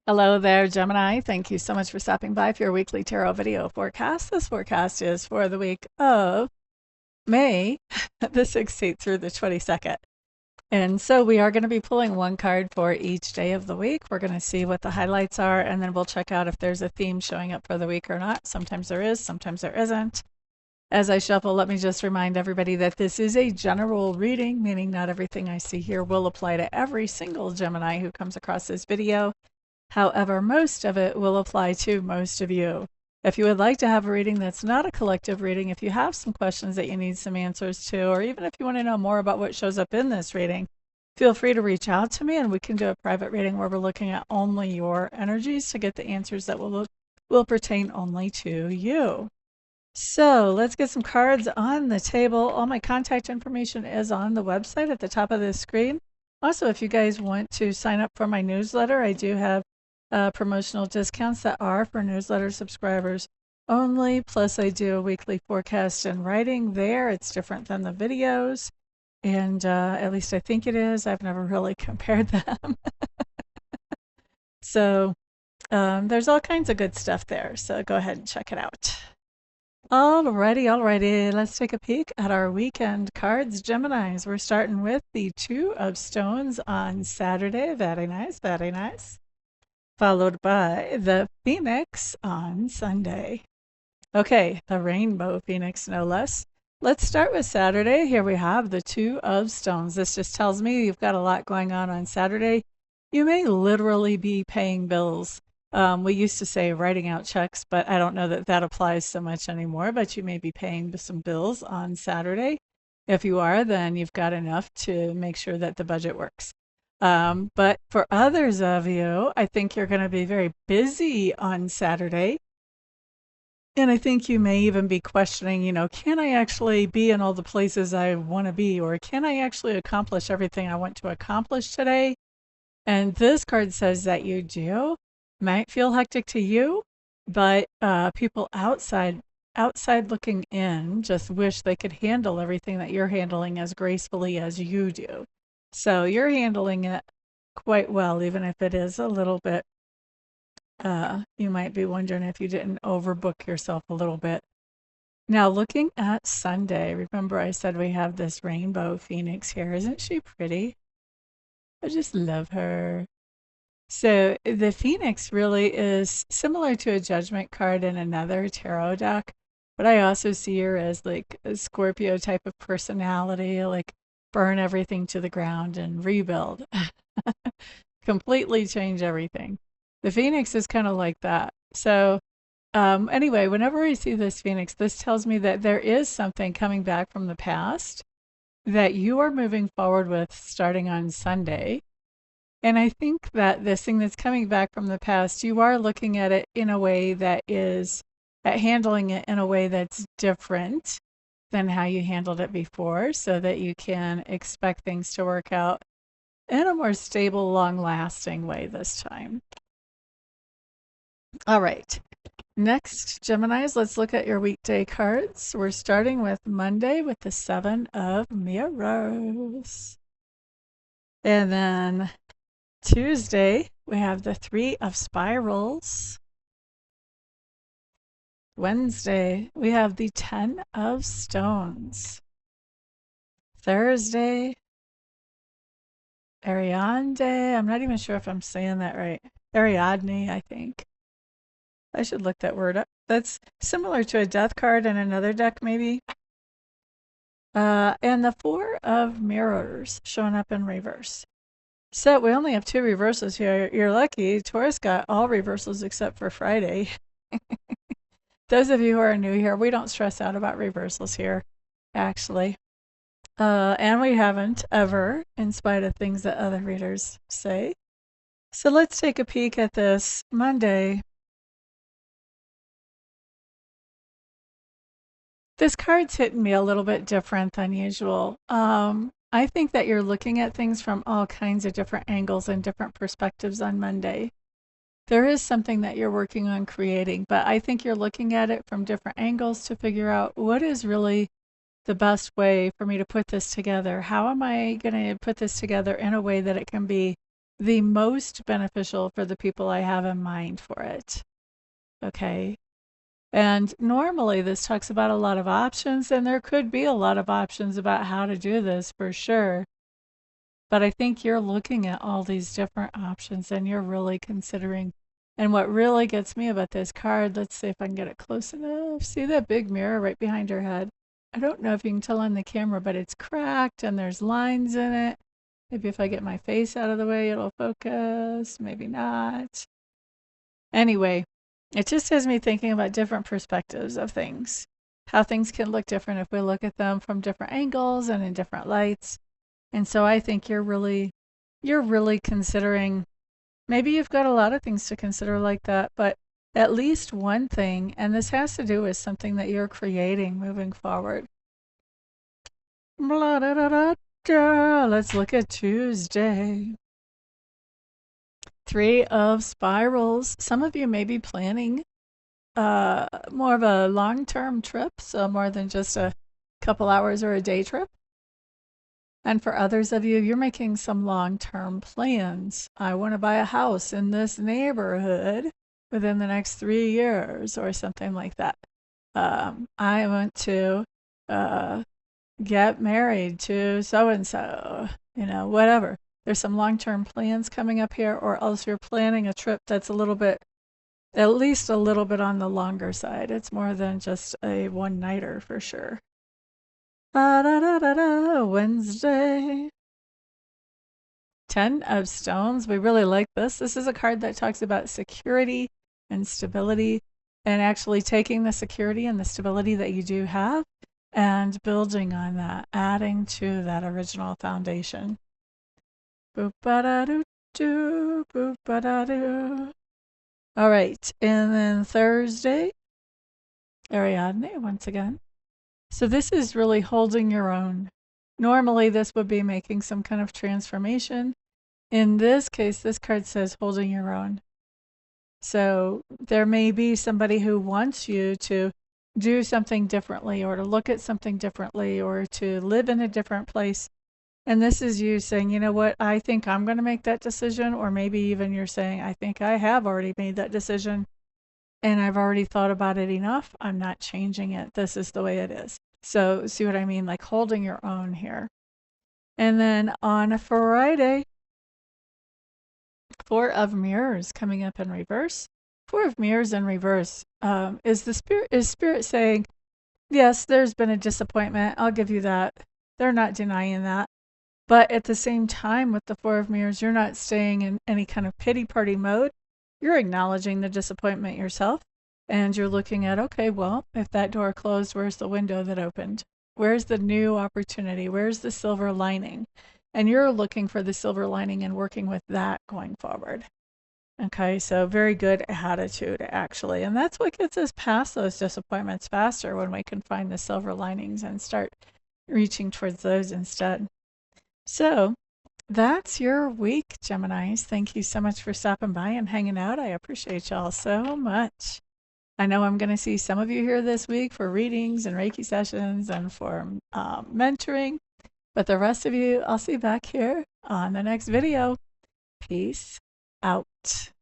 Hello there, Gemini. Thank you so much for stopping by for your weekly tarot video forecast. This forecast is for the week of May the 16th through the 22nd. And so we are going to be pulling one card for each day of the week. We're going to see what the highlights are, and then we'll check out if there's a theme showing up for the week or not. Sometimes there is, sometimes there isn't. As I shuffle, let me just remind everybody that this is a general reading, meaning not everything I see here will apply to every single Gemini who comes across this video. However, most of it will apply to most of you. If you would like to have a reading that's not a collective reading, if you have some questions that you need some answers to, or even if you want to know more about what shows up in this reading, feel free to reach out to me and we can do a private reading where we're looking at only your energies to get the answers that will pertain only to you. So let's get some cards on the table. All my contact information is on the website at the top of the screen. Also, if you guys want to sign up for my newsletter, I do have promotional discounts that are for newsletter subscribers only. Plus, I do a weekly forecast in writing there. It's different than the videos, and at least I think it is. I've never really compared them. So there's all kinds of good stuff there. So go ahead and check it out. Alrighty. Let's take a peek at our weekend cards, Geminis. We're starting with the Two of Stones on Saturday. Very nice, very nice. Followed by the Phoenix on Sunday. Okay, the Rainbow Phoenix, no less. Let's start with Saturday. Here we have the Two of Stones. This just tells me you've got a lot going on Saturday. You may literally be paying bills. We used to say writing out checks, but I don't know that that applies so much anymore. But you may be paying some bills on Saturday. If you are, then you've got enough to make sure that the budget works. But for others of you, I think you're going to be very busy on Saturday. And I think you may even be questioning, can I actually be in all the places I want to be? Or can I actually accomplish everything I want to accomplish today? And this card says that you do. Might feel hectic to you, but people outside looking in just wish they could handle everything that you're handling as gracefully as you do. So you're handling it quite well, even if it is a little bit, you might be wondering if you didn't overbook yourself a little bit. Now, looking at Sunday, remember I said we have this Rainbow Phoenix here. Isn't she pretty? I just love her. So the Phoenix really is similar to a Judgment card in another tarot deck, but I also see her as like a Scorpio type of personality, like burn everything to the ground and rebuild. Completely change everything. The Phoenix is kind of like that. So anyway, whenever I see this Phoenix, this tells me that there is something coming back from the past that you are moving forward with starting on Sunday. And I think that this thing that's coming back from the past, you are looking at it in a way that is at handling it in a way that's different than how you handled it before, so that you can expect things to work out in a more stable, long-lasting way this time. All right. Next, Geminis, let's look at your weekday cards. We're starting with Monday with the Seven of Mirrors. And then Tuesday, we have the Three of Spirals. Wednesday, we have the Ten of Stones. Thursday, Ariadne. I'm not even sure if I'm saying that right. Ariadne, I think. I should look that word up. That's similar to a death card in another deck, maybe. And the Four of Mirrors showing up in reverse. So we only have two reversals here. You're lucky. Taurus got all reversals except for Friday. Those of you who are new here, we don't stress out about reversals here, actually. And we haven't ever, in spite of things that other readers say. So let's take a peek at this Monday. This card's hitting me a little bit different than usual. I think that you're looking at things from all kinds of different angles and different perspectives on Monday. There is something that you're working on creating, but I think you're looking at it from different angles to figure out what is really the best way for me to put this together. How am I going to put this together in a way that it can be the most beneficial for the people I have in mind for it. Okay. And normally this talks about a lot of options, and there could be a lot of options about how to do this for sure. But I think you're looking at all these different options and you're really considering. And what really gets me about this card, let's see if I can get it close enough. See that big mirror right behind her head? I don't know if you can tell on the camera, but it's cracked and there's lines in it. Maybe if I get my face out of the way, it'll focus. Maybe not. Anyway, it just has me thinking about different perspectives of things, how things can look different if we look at them from different angles and in different lights. And so I think you're really considering, maybe you've got a lot of things to consider like that, but at least one thing, and this has to do with something that you're creating moving forward. Blah, da, da, da, da. Let's look at Tuesday. 3 of Spirals. Some of you may be planning more of a long-term trip, so more than just a couple hours or a day trip. And for others of you, you're making some long-term plans. I want to buy a house in this neighborhood within the next 3 years or something like that. I want to get married to so-and-so, whatever. There's some long-term plans coming up here, or else you're planning a trip that's a little bit, at least a little bit on the longer side. It's more than just a one-nighter for sure. Wednesday. 10 of Stones. We really like this. This is a card that talks about security and stability, and actually taking the security and the stability that you do have and building on that, adding to that original foundation. Boop-ba-da-doo-doo, boop-ba-da-doo. All right, and then Thursday, Ariadne once again. So this is really holding your own. Normally this would be making some kind of transformation. In this case, this card says holding your own. So there may be somebody who wants you to do something differently, or to look at something differently, or to live in a different place. And this is you saying, you know what, I think I'm going to make that decision. Or maybe even you're saying, I think I have already made that decision and I've already thought about it enough. I'm not changing it. This is the way it is. So see what I mean? Like holding your own here. And then on a Friday, 4 of Mirrors coming up in reverse. 4 of Mirrors in reverse is Spirit saying, yes, there's been a disappointment. I'll give you that. They're not denying that. But at the same time, with the 4 of Mirrors, you're not staying in any kind of pity party mode. You're acknowledging the disappointment yourself. And you're looking at, okay, well, if that door closed, where's the window that opened? Where's the new opportunity? Where's the silver lining? And you're looking for the silver lining and working with that going forward. Okay, so very good attitude, actually. And that's what gets us past those disappointments faster, when we can find the silver linings and start reaching towards those instead. So that's your week, Geminis. Thank you so much for stopping by and hanging out. I appreciate y'all so much. I know I'm going to see some of you here this week for readings and Reiki sessions and for mentoring. But the rest of you, I'll see you back here on the next video. Peace out.